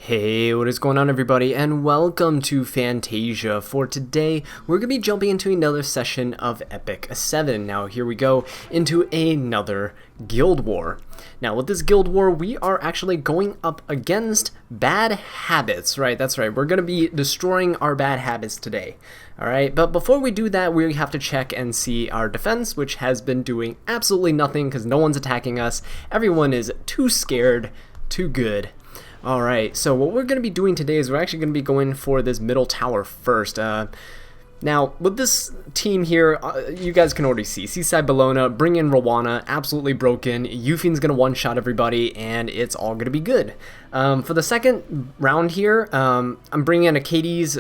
Hey, what is going on everybody, and welcome to Fantasia. For today, we're going to be jumping into another session of Epic 7. Now here we go into another guild war. Now with this guild war, we are actually going up against bad habits. Right, that's right, we're going to be destroying our bad habits today. Alright, but before we do that, we have to check and see our defense, which has been doing absolutely nothing because no one's attacking us. Everyone is too scared, too good. Alright, so what we're going to be doing today is we're actually going to be going for this middle tower first. Now, with this team here, you guys can already see. Seaside Bologna, bring in Rowana, absolutely broken. Yufien's going to one-shot everybody, and it's all going to be good. For the second round here, I'm bringing in Acades,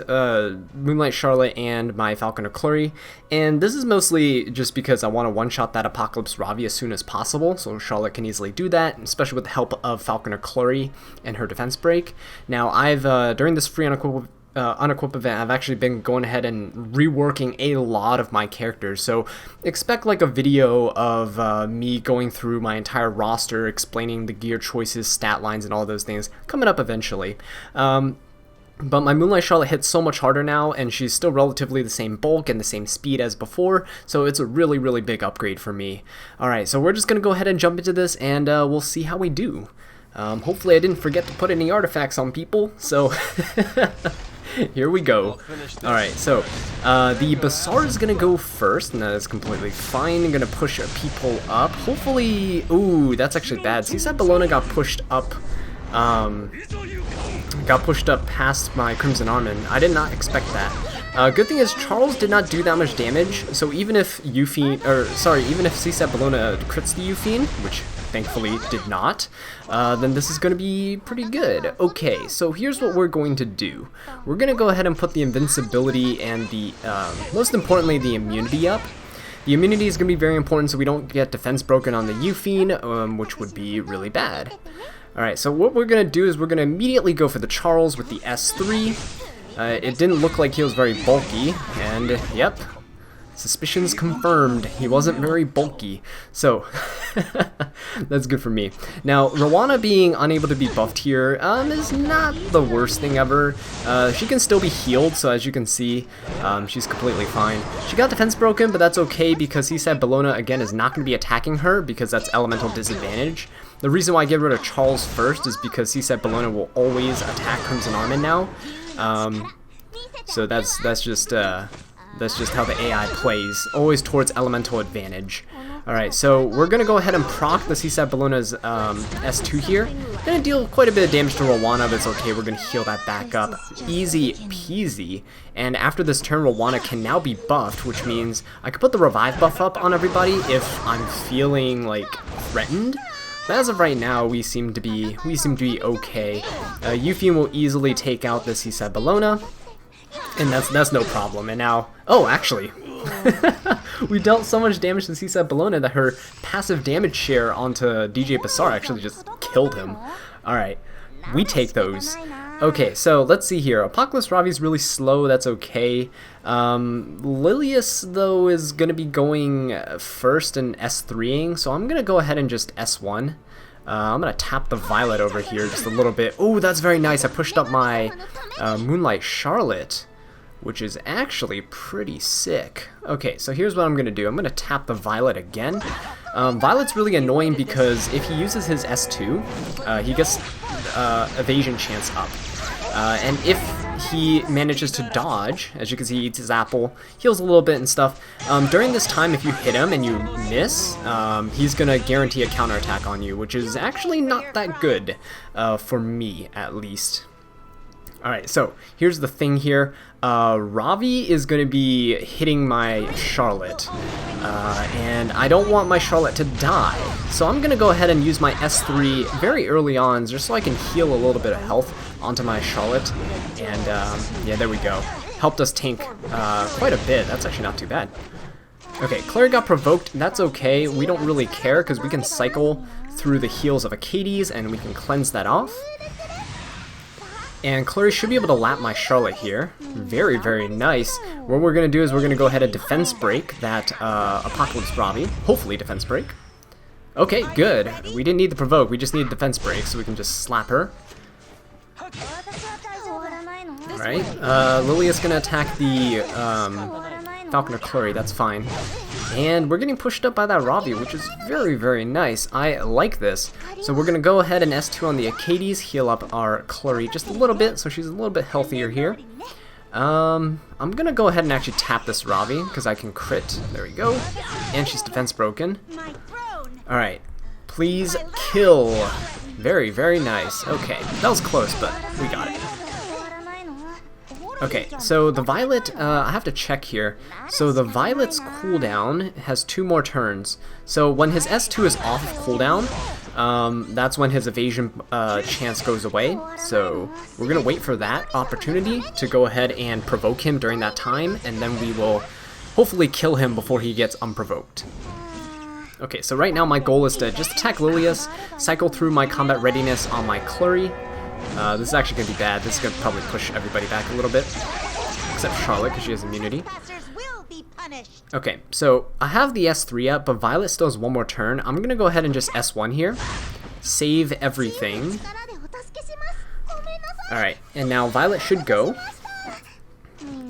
Moonlight Charlotte, and my Falconer Clury. And this is mostly just because I want to one-shot that Apocalypse Ravi as soon as possible, so Charlotte can easily do that, especially with the help of Falconer Clury and her defense break. Now, I've, during this free unequip event, I've actually been going ahead and reworking a lot of my characters, so expect like a video of me going through my entire roster, explaining the gear choices, stat lines, and all those things coming up eventually. But my Moonlight Charlotte hits so much harder now, and she's still relatively the same bulk and the same speed as before, so it's a really, really big upgrade for me. Alright, so we're just going to go ahead and jump into this, and we'll see how we do. Hopefully I didn't forget to put any artifacts on people, so here we go. Alright, so the Bazaar is going to go first, and that is completely fine. I'm going to push people up. Hopefully, ooh, that's actually bad. Seaside Bologna got pushed up, past my Crimson Armin. I did not expect that. Good thing is Charles did not do that much damage, so even if even if Seaside Bologna crits the Yufien, which thankfully did not, then this is going to be pretty good. Okay, so here's what we're going to do. We're going to go ahead and put the invincibility and the, most importantly, the immunity up. The immunity is going to be very important so we don't get defense broken on the Yufien, which would be really bad. Alright, so what we're going to do is we're going to immediately go for the Charles with the S3. It didn't look like he was very bulky, and yep, suspicions confirmed. He wasn't very bulky, so that's good for me. Now, Rowana being unable to be buffed here is not the worst thing ever. She can still be healed, so as you can see, she's completely fine. She got defense broken, but that's okay because Seaside Bologna, again, is not going to be attacking her because that's elemental disadvantage. The reason why I get rid of Charles first is because Seaside Bologna will always attack Crimson Armin now. So that's just how the AI plays, always towards elemental advantage. Alright, so we're going to go ahead and proc the Seaside Bologna's S2 here. Going to deal quite a bit of damage to Rowana, but it's okay, we're going to heal that back up. Easy peasy. And after this turn, Rowana can now be buffed, which means I could put the revive buff up on everybody if I'm feeling like threatened. But as of right now, we seem to be okay. Yufien will easily take out the Seaside Bologna, and that's no problem. And now, oh, actually, we dealt so much damage to Seaside Bologna that her passive damage share onto DJ Bazaar actually just killed him. Alright, we take those. Okay, so let's see here. Apocalypse Ravi's really slow, that's okay. Lilius, though, is going to be going first and S3ing, so I'm going to go ahead and just S1. I'm going to tap the Violet over here just a little bit. Oh, that's very nice. I pushed up my Moonlight Charlotte, which is actually pretty sick. Okay, so here's what I'm going to do. I'm going to tap the Violet again. Violet's really annoying because if he uses his S2, he gets evasion chance up. And if he manages to dodge, as you can see, he eats his apple, heals a little bit and stuff. During this time, if you hit him and you miss, he's going to guarantee a counterattack on you, which is actually not that good, for me at least. Alright, so here's the thing here. Ravi is going to be hitting my Charlotte, and I don't want my Charlotte to die. So I'm going to go ahead and use my S3 very early on just so I can heal a little bit of health onto my Charlotte. And yeah, there we go. Helped us tank quite a bit. That's actually not too bad. Okay, Claire got provoked. That's okay. We don't really care because we can cycle through the heals of Acades and we can cleanse that off. And Clary should be able to lap my Charlotte here. Very, very nice. What we're going to do is we're going to go ahead and defense break that Apocalypse Ravi. Hopefully defense break. Okay, good. We didn't need the provoke, we just need defense break, so we can just slap her. Alright, Lilia's gonna attack the Falconer Clury, that's fine. And we're getting pushed up by that Ravi, which is very, very nice. I like this. So we're gonna go ahead and S2 on the Acades, heal up our Clury just a little bit, so she's a little bit healthier here. I'm gonna go ahead and actually tap this Ravi, because I can crit. There we go. And she's defense broken. Alright, please kill. Very, very nice. Okay, that was close, but we got it. Okay, so the Violet, I have to check here. So the Violet's cooldown has 2 more turns. So when his S2 is off of cooldown, that's when his evasion chance goes away. So we're going to wait for that opportunity to go ahead and provoke him during that time, and then we will hopefully kill him before he gets unprovoked. Okay, so right now my goal is to just attack Lilius, cycle through my combat readiness on my Clury. This is actually going to be bad. This is going to probably push everybody back a little bit. Except Charlotte, because she has immunity. Okay, so I have the S3 up, but Violet still has 1 more turn. I'm going to go ahead and just S1 here. Save everything. Alright, and now Violet should go.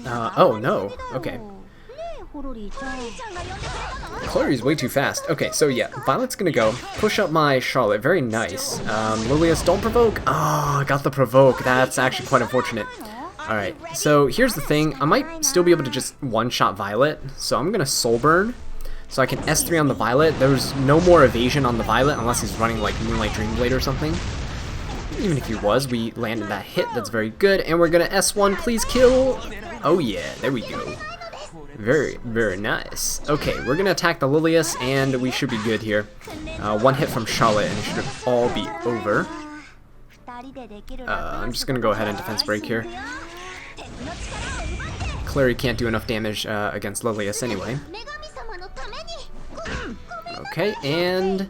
Oh no, okay. Clury's way too fast. Okay, so yeah, Violet's gonna go push up my Charlotte. Very nice. Lilius, don't provoke. Oh, I got the provoke. That's actually quite unfortunate. Alright, so here's the thing. I might still be able to just one-shot Violet, so I'm gonna Soul Burn. So I can S3 on the Violet. There's no more evasion on the Violet unless he's running like Moonlight Dreamblade or something. Even if he was, we landed that hit. That's very good. And we're gonna S1, please kill. Oh yeah, there we go. Very, very nice. Okay, we're gonna attack the Lilius, and we should be good here. 1 hit from Charlotte, and it should all be over. I'm just gonna go ahead and defense break here. Clary can't do enough damage against Lilius anyway. Okay, and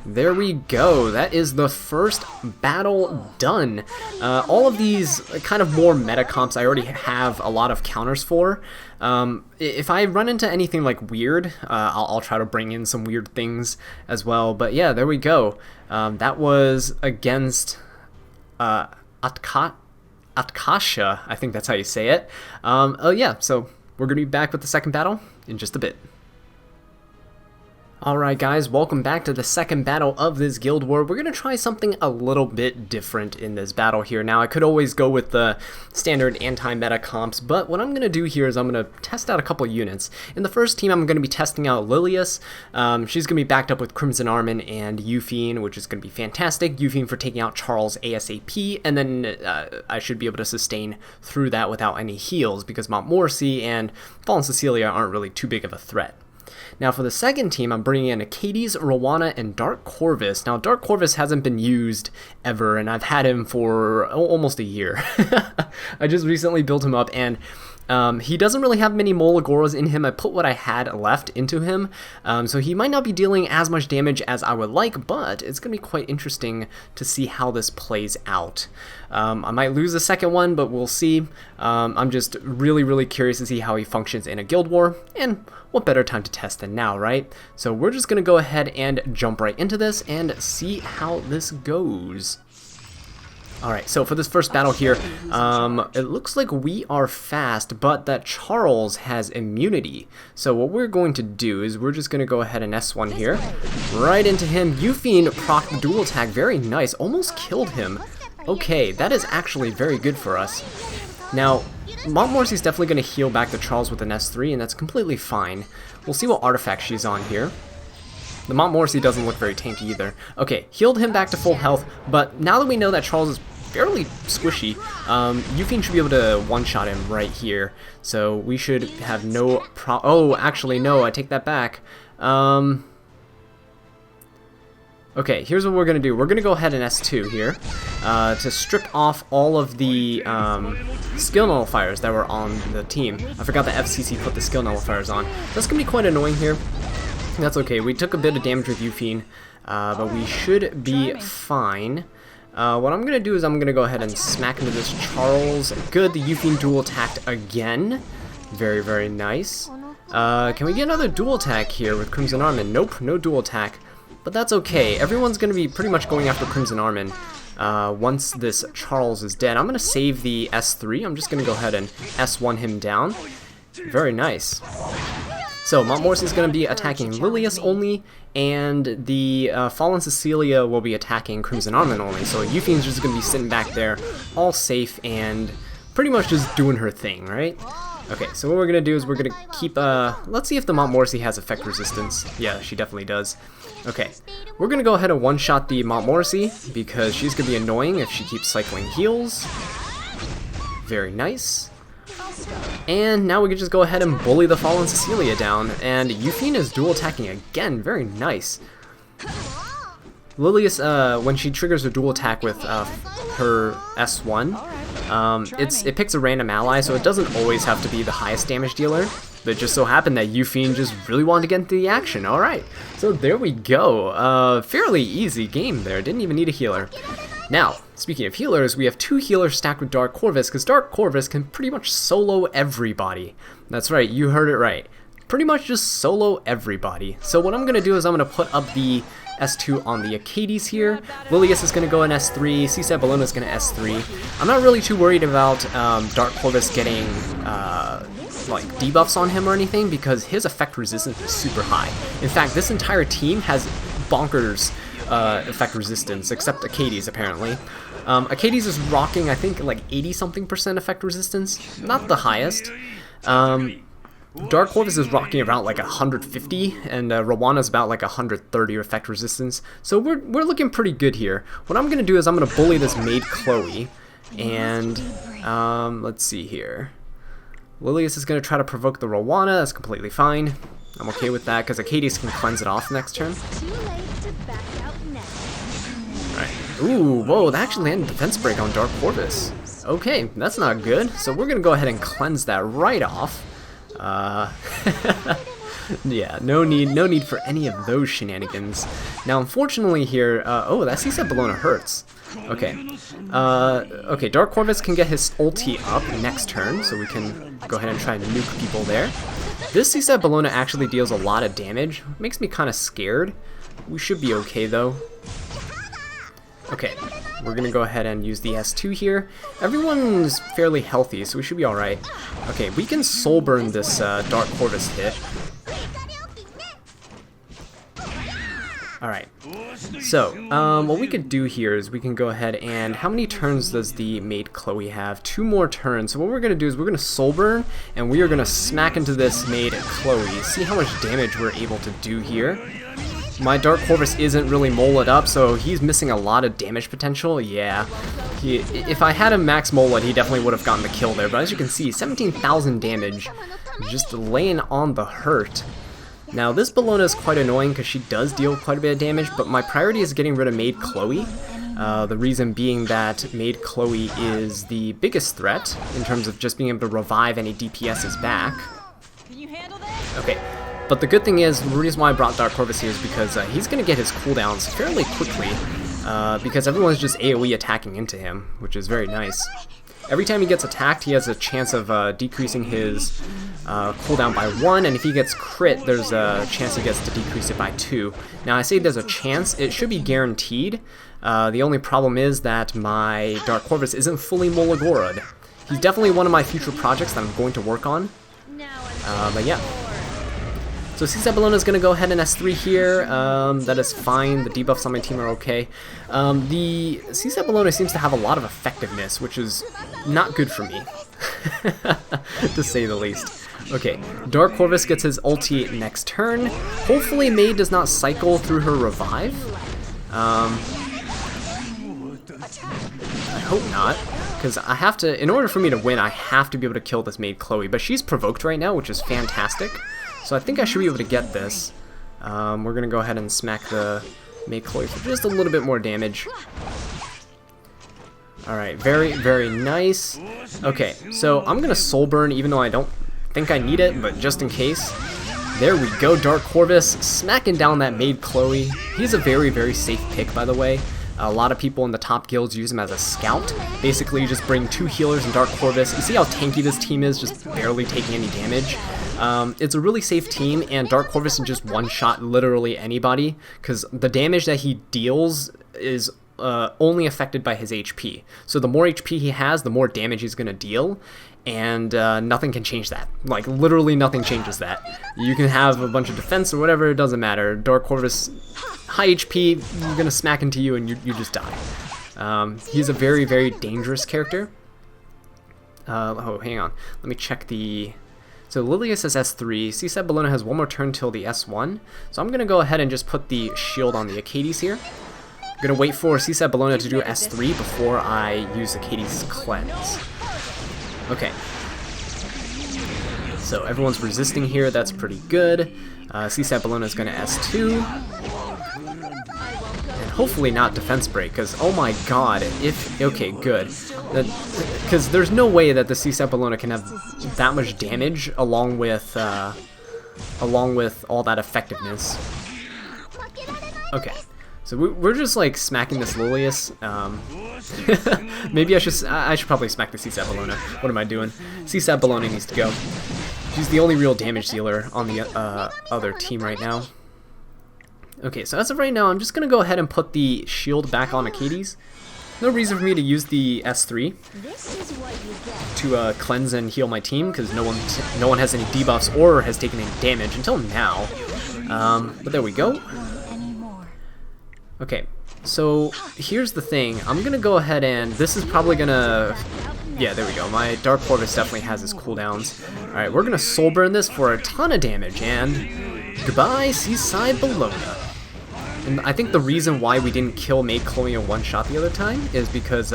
there we go. That is the first battle done. All of these kind of more meta comps I already have a lot of counters for. If I run into anything like weird, I'll try to bring in some weird things as well. But yeah, there we go. That was against Atkasha, I think that's how you say it. Oh yeah, so we're going to be back with the second battle in just a bit. Alright guys, welcome back to the second battle of this guild war. We're going to try something a little bit different in this battle here. Now, I could always go with the standard anti-meta comps, but what I'm going to do here is I'm going to test out a couple units. In the first team, I'm going to be testing out Lilius. She's going to be backed up with Crimson Armin and Euphine, which is going to be fantastic. Euphine for taking out Charles ASAP, and then I should be able to sustain through that without any heals, because Montmorency and Fallen Cecilia aren't really too big of a threat. Now for the second team, I'm bringing in Acades, Rowana, and Dark Corvus. Now Dark Corvus hasn't been used ever, and I've had him for almost a year. I just recently built him up, and he doesn't really have many Molagoras in him. I put what I had left into him, so he might not be dealing as much damage as I would like, but it's going to be quite interesting to see how this plays out. I might lose the second one, but we'll see. I'm just really curious to see how he functions in a guild war, and what better time to test than now, right? So we're just going to go ahead and jump right into this and see how this goes. Alright, so for this first battle here, it looks like we are fast, but that Charles has immunity. So what we're going to do is we're just going to go ahead and S1 here, right into him. Euphine proc the dual attack, very nice, almost killed him. Okay, that is actually very good for us. Now, Montmorency is definitely going to heal back the Charles with an S3, and that's completely fine. We'll see what artifact she's on here. The Montmorency doesn't look very tanky either. Okay, healed him back to full health, but now that we know that Charles is fairly squishy, Euphine should be able to one-shot him right here. So we should have no oh, actually, no, I take that back. Okay, here's what we're going to do. We're going to go ahead and S2 here to strip off all of the skill nullifiers that were on the team. I forgot that FCC put the skill nullifiers on. That's going to be quite annoying here. That's okay. We took a bit of damage with Euphine, but we should be fine. What I'm going to do is I'm going to go ahead and smack into this Charles. Good, the Euphine dual attacked again. Very nice. Can we get another dual attack here with Crimson Armin? Nope, no dual attack. But that's okay. Everyone's going to be pretty much going after Crimson Armin. once this Charles is dead. I'm going to save the S3. I'm just going to go ahead and S1 him down. Very nice. So Montmorency is going to be attacking Lilius only, and the Fallen Cecilia will be attacking Crimson Armin only. So Euphene's just going to be sitting back there, all safe and pretty much just doing her thing, right? Okay, so what we're going to do is we're going to keep, let's see if the Montmorency has effect resistance. Yeah, she definitely does. Okay, we're going to go ahead and one-shot the Montmorency, because she's going to be annoying if she keeps cycling heals. Very nice. And now we can just go ahead and bully the Fallen Cecilia down, and Euphine is dual attacking again. Very nice. Lilius, when she triggers her dual attack with her S1, it picks a random ally, so it doesn't always have to be the highest damage dealer. But it just so happened that Euphine just really wanted to get into the action. Alright, so there we go. Fairly easy game there. Didn't even need a healer. Now, speaking of healers, we have 2 healers stacked with Dark Corvus, because Dark Corvus can pretty much solo everybody. That's right, you heard it right. Pretty much just solo everybody. So what I'm going to do is I'm going to put up the S2 on the Acades here. Lilius is going to go in S3, C-Set Bellona is going to S3. I'm not really too worried about Dark Corvus getting like debuffs on him or anything, because his effect resistance is super high. In fact, this entire team has bonkers effect resistance, except Acades apparently. Acades is rocking, I think, like 80-something% effect resistance, not the highest. Dark Corvus is rocking around like 150, and Rowana's about like 130 effect resistance. So we're looking pretty good here. What I'm gonna do is I'm gonna bully this maid Chloe, and let's see here. Lilius is gonna try to provoke the Rowana. That's completely fine. I'm okay with that because Acades can cleanse it off next turn. Alright. Ooh, whoa, that actually landed defense break on Dark Corvus. Okay, that's not good. So we're gonna go ahead and cleanse that right off. Yeah, no need for any of those shenanigans. Now, unfortunately here, oh, that C-Set Bellona hurts. Okay, okay, Dark Corvus can get his ulti up next turn, so we can go ahead and try and nuke people there. This C-Set Bellona actually deals a lot of damage, makes me kind of scared. We should be okay though. Okay, we're gonna go ahead and use the S2 here. Everyone's fairly healthy, so we should be alright. Okay, we can soul burn this Dark Corvus hit. Alright, so what we could do here is we can go ahead and, how many turns does the maid Chloe have? 2 more turns. So what we're gonna do is we're gonna soul burn, and we are gonna smack into this maid Chloe. See how much damage we're able to do here. My Dark Corvus isn't really molded up, so he's missing a lot of damage potential. Yeah, if I had him max molded, he definitely would have gotten the kill there. But as you can see, 17,000 damage, just laying on the hurt. Now this Bellona is quite annoying because she does deal quite a bit of damage, but my priority is getting rid of maid Chloe. The reason being that maid Chloe is the biggest threat in terms of just being able to revive any DPS's back. Okay. But the good thing is, the reason why I brought Dark Corvus here is because he's going to get his cooldowns fairly quickly, because everyone's just AoE attacking into him, which is very nice. Every time he gets attacked, he has a chance of decreasing his cooldown by 1, and if he gets crit, there's a chance he gets to decrease it by 2. Now, I say there's a chance, it should be guaranteed. The only problem is that my Dark Corvus isn't fully Molagora'd. He's definitely one of my future projects that I'm going to work on, but yeah. So C-Set Bellona is going to go ahead and S3 here. That is fine. The debuffs on my team are okay. The C-Set Bellona seems to have a lot of effectiveness, which is not good for me, to say the least. Okay, Dark Corvus gets his ulti next turn. Hopefully Mei does not cycle through her revive. I hope not, because I have to, in order for me to win, I have to be able to kill this maid Chloe, but she's provoked right now, which is fantastic. So I think I should be able to get this. We're going to go ahead and smack the maid Chloe for just a little bit more damage. Alright, very, very nice. Okay, so I'm going to soul burn even though I don't think I need it, but just in case. There we go, Dark Corvus smacking down that maid Chloe. He's a very, very safe pick, by the way. A lot of people in the top guilds use him as a scout. Basically, you just bring 2 healers and Dark Corvus. You see how tanky this team is, just barely taking any damage? It's a really safe team, and Dark Corvus can just one-shot literally anybody, because the damage that he deals is only affected by his HP. So the more HP he has, the more damage he's going to deal, and nothing can change that. Like, literally nothing changes that. You can have a bunch of defense or whatever, it doesn't matter. Dark Corvus, high HP, you're going to smack into you and you just die. He's a very, very dangerous character. Oh, hang on. Let me check the... So Lilius has S3, CSAT Bellona has one more turn till the S1. So I'm going to go ahead and just put the shield on the Acades here. I'm going to wait for CSAT Bellona to do S3 before I use Acades' Cleanse. Okay. So everyone's resisting here, that's pretty good. CSAT Bellona is going to S2. And hopefully not defense break, because oh my god, if... Okay, good. Because there's no way that the CSAT Bellona can have that much damage along with all that effectiveness. Okay, so we're just like smacking this Lilius. Maybe I should probably smack the CSAT Bellona. What am I doing? CSAT Bellona needs to go. She's the only real damage dealer on the other team right now. Okay, so as of right now, I'm just gonna go ahead and put the shield back on Acades. No reason for me to use the S3 to cleanse and heal my team, because no one has any debuffs or has taken any damage until now. But there we go. Okay, so here's the thing. I'm gonna go ahead and this is probably gonna... Yeah, there we go. My Dark Corvus definitely has his cooldowns. Alright, we're gonna soul burn this for a ton of damage, and goodbye, Seaside Bellona. And I think the reason why we didn't kill Maid Chloe in one shot the other time is because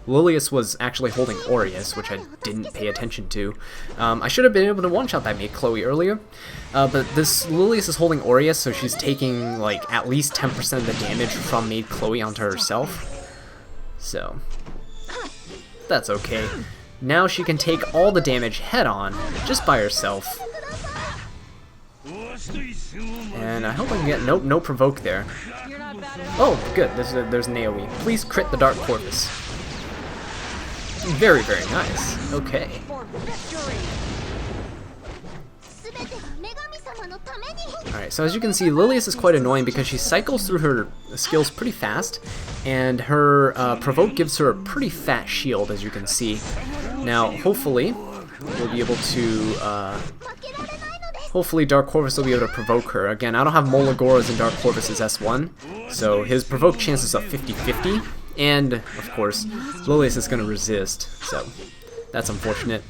Lilius was actually holding Aureus, which I didn't pay attention to. I should have been able to one-shot that Maid Chloe earlier, but this Lilius is holding Aureus, so she's taking like at least 10% of the damage from Maid Chloe onto herself. So that's okay. Now she can take all the damage head-on just by herself. And I hope I can get... Nope, no provoke there. Oh, good. There's an AoE. Please crit the Dark Corvus. Very, very nice. Okay. Alright, so as you can see, Lilius is quite annoying because she cycles through her skills pretty fast, and her provoke gives her a pretty fat shield, as you can see. Now, hopefully, we'll be able to... Hopefully Dark Corvus will be able to provoke her. Again, I don't have Molagoras in Dark Corvus's S1, so his provoke chances are 50-50, and, of course, Lilius is going to resist, so that's unfortunate.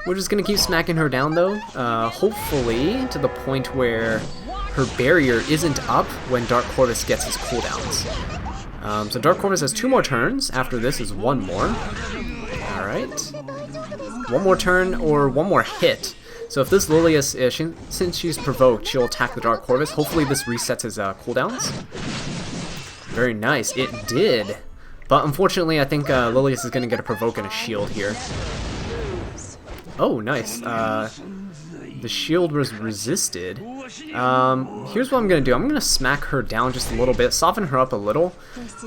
We're just going to keep smacking her down, though, hopefully to the point where her barrier isn't up when Dark Corvus gets his cooldowns. So Dark Corvus has 2 more turns. After this is 1 more. Alright. 1 more turn or 1 more hit. So if this Lilius, since she's provoked, she'll attack the Dark Corvus. Hopefully this resets his cooldowns. Very nice. It did. But unfortunately, I think Lilius is going to get a provoke and a shield here. Oh, nice. The shield was resisted. Here's what I'm going to do. I'm going to smack her down just a little bit, soften her up a little,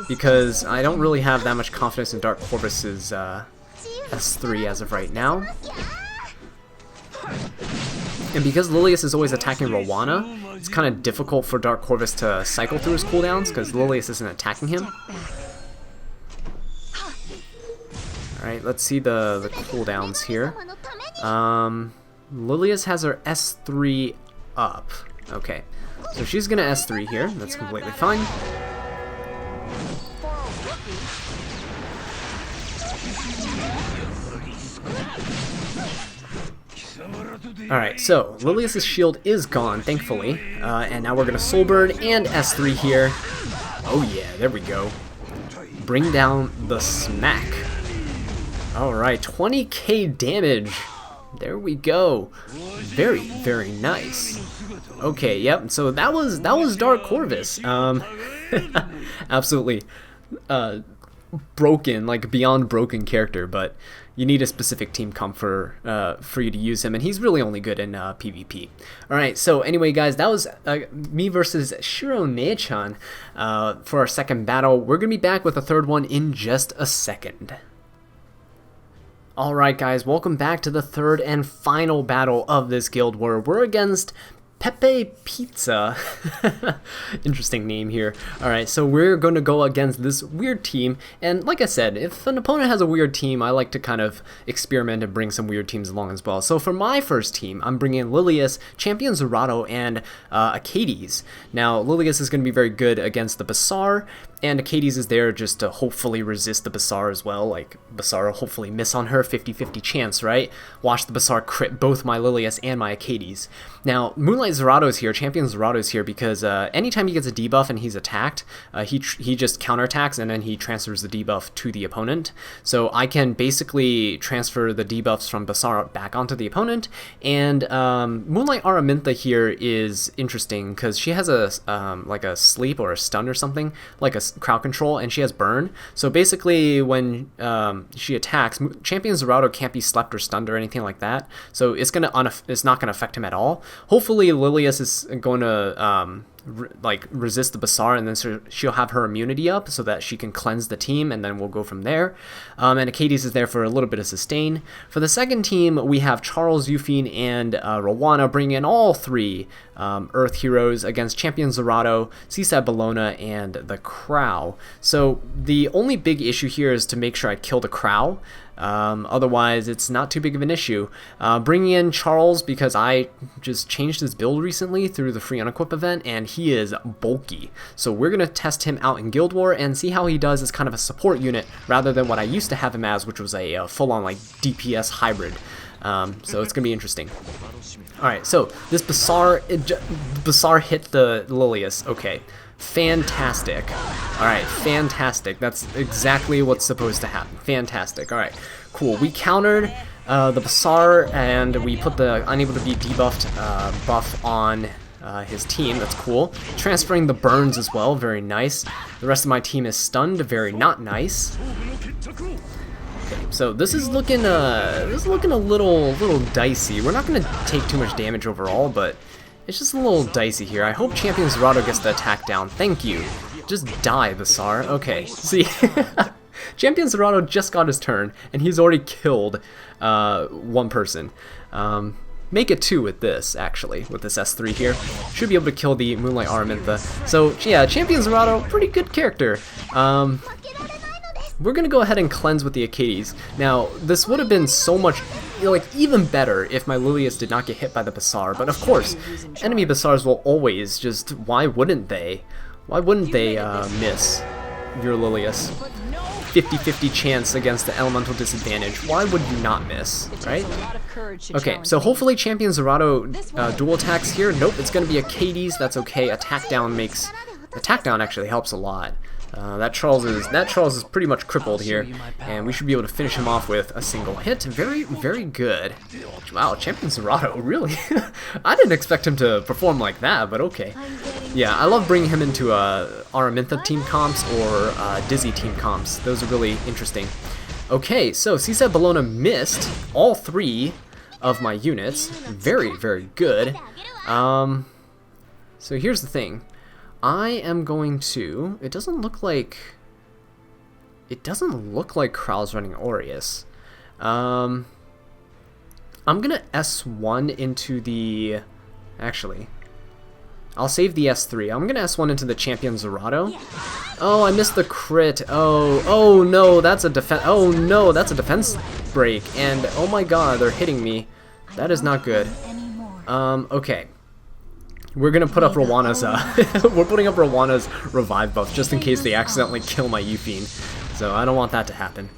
because I don't really have that much confidence in Dark Corvus's S3 as of right now. And because Lilius is always attacking Rowana, it's kind of difficult for Dark Corvus to cycle through his cooldowns because Lilius isn't attacking him. Alright, let's see the cooldowns here. Lilius has her S3 up. Okay, so she's gonna S3 here. That's completely fine. Alright, so Lilius' shield is gone, thankfully. And now we're gonna Soul Burn and S3 here. Oh yeah, there we go. Bring down the smack. Alright, 20k damage. There we go. Very, very nice. Okay, yep, so that was Dark Corvus. Absolutely broken, like beyond broken character, but you need a specific team comp for you to use him, and he's really only good in PvP. Alright, so anyway guys, that was me versus Shiro Ne-chan for our second battle. We're going to be back with a third one in just a second. Alright guys, welcome back to the third and final battle of this Guild War. We're against Pepe Pizza. Interesting name here. Alright, so we're going to go against this weird team, and like I said, if an opponent has a weird team, I like to kind of experiment and bring some weird teams along as well. So for my first team, I'm bringing Lilius, Champion Zerato, and Acades. Now, Lilius is going to be very good against the Basar, and Acades is there just to hopefully resist the Basar as well. Like, Basar will hopefully miss on her, 50-50 chance, right? Watch the Basar crit both my Lilius and my Acades. Now, Moonlight Zerato is here, Champion Zerato is here, because anytime he gets a debuff and he's attacked, he just counterattacks and then he transfers the debuff to the opponent. So I can basically transfer the debuffs from Basar back onto the opponent, and Moonlight Araminta here is interesting because she has a like a sleep or a stun or something, like a crowd control, and she has burn. So basically when she attacks, Champion Zerato can't be slept or stunned or anything like that, so it's not gonna affect him at all. Hopefully Lilius is going to like resist the Basar, and then she'll have her immunity up so that she can cleanse the team, and then we'll go from there. And Acades is there for a little bit of sustain. For the second team, we have Charles, Yufine, and Rowana bringing in all three Earth heroes against Champion Zerato, CSAT Bellona, and the Crow. So the only big issue here is to make sure I kill the Crow. Otherwise, it's not too big of an issue. Bringing in Charles because I just changed his build recently through the free unequip event, and he is bulky. So we're going to test him out in Guild War and see how he does as kind of a support unit rather than what I used to have him as, which was a full-on like DPS hybrid. So it's going to be interesting. Alright, so this Basar hit the Lilius. Okay. Fantastic. Alright, fantastic. That's exactly what's supposed to happen. Fantastic. Alright, cool. We countered the Basar, and we put the unable to be debuffed buff on his team. That's cool. Transferring the burns as well. Very nice. The rest of my team is stunned. Very not nice. Okay, so this is looking a little dicey. We're not going to take too much damage overall, but it's just a little dicey here. I hope Champion Zerato gets the attack down. Thank you. Just die, Basar. Okay, see. Champion Zerato just got his turn, and he's already killed one person. Make it two with this, actually, with this S3 here. Should be able to kill the Moonlight Araminta. So, yeah, Champion Zerato, pretty good character. We're going to go ahead and cleanse with the Acades. Now, this would have been so much, like, even better if my Lilius did not get hit by the Basar. But of course, enemy Basars will always just, why wouldn't they? Why wouldn't they miss your Lilius? 50-50 chance against the elemental disadvantage. Why would you not miss, right? Okay, so hopefully Champion Zerato dual attacks here. Nope, it's going to be Acades. That's okay. Attack down actually helps a lot. That Charles is pretty much crippled here, and we should be able to finish him off with a single hit. Very, very good. Wow, Champion Zerato, really? I didn't expect him to perform like that, but okay. Yeah, I love bringing him into Araminta team comps or Dizzy team comps. Those are really interesting. Okay, so CSAT Bellona missed all three of my units. Very, very good. So here's the thing. I am going to... It doesn't look like Krau's running Aureus. I'm gonna S1 into the... Actually, I'll save the S3. I'm gonna S1 into the Champion Zerato. Oh, I missed the crit. Oh no, that's a defense. Oh no, that's a defense break. And oh my god, they're hitting me. That is not good. Okay. We're gonna put up Rowana's, we're putting up Rowana's revive buff just in case they accidentally kill my Yufine. So I don't want that to happen.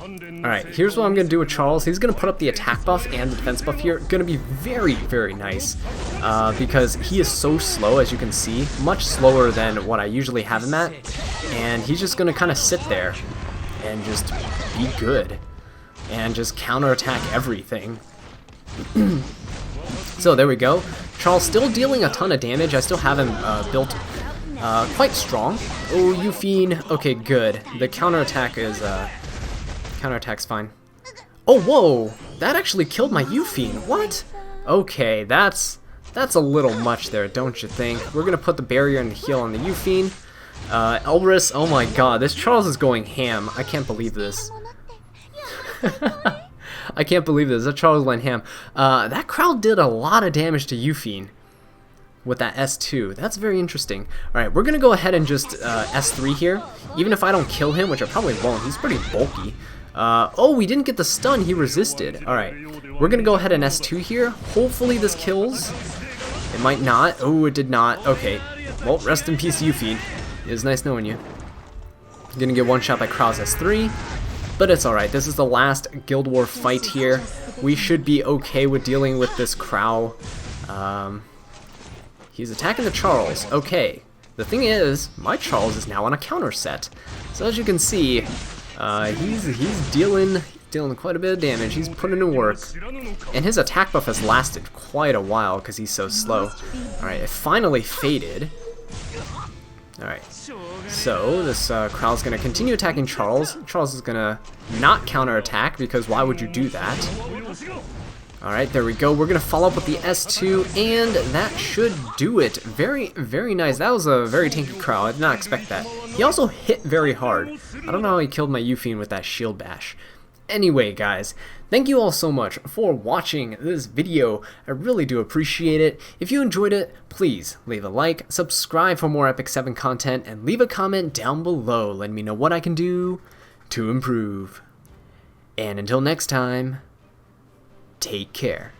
Alright, here's what I'm gonna do with Charles. He's gonna put up the attack buff and the defense buff here. Gonna be very, very nice. Because he is so slow, as you can see. Much slower than what I usually have him at. And he's just gonna kind of sit there and just be good. And just counterattack everything. So there we go. Charles still dealing a ton of damage. I still have him built quite strong. Oh, Yufine. Okay, good. The counterattack is counterattack's fine. Oh, whoa! That actually killed my Yufine. What? Okay, that's a little much there, don't you think? We're gonna put the barrier and the heal on the Yufine. Elbrus. Oh my god, this Charles is going ham. I can't believe this. I can't believe this. That Charles went ham. That crowd did a lot of damage to Yufine. with that S2. That's very interesting. Alright, we're gonna go ahead and just S3 here. Even if I don't kill him, which I probably won't, he's pretty bulky. Oh, we didn't get the stun, he resisted. Alright, we're gonna go ahead and S2 here. Hopefully this kills. It might not. Oh, it did not. Okay, well, rest in peace, Yuffie. It was nice knowing you. Gonna get one shot by Krau's S3. But it's alright, this is the last Guild War fight here. We should be okay with dealing with this Krau. He's attacking the Charles. Okay. The thing is, my Charles is now on a counter set. So as you can see, he's dealing quite a bit of damage. He's putting in work. And his attack buff has lasted quite a while because he's so slow. Alright, it finally faded. Alright. So, this Krau's going to continue attacking Charles. Charles is going to not counterattack, because why would you do that? Alright, there we go. We're going to follow up with the S2, and that should do it. Very, very nice. That was a very tanky Krau. I did not expect that. He also hit very hard. I don't know how he killed my Yuffie with that shield bash. Anyway, guys, thank you all so much for watching this video. I really do appreciate it. If you enjoyed it, please leave a like, subscribe for more Epic 7 content, and leave a comment down below letting me know what I can do to improve. And until next time, take care.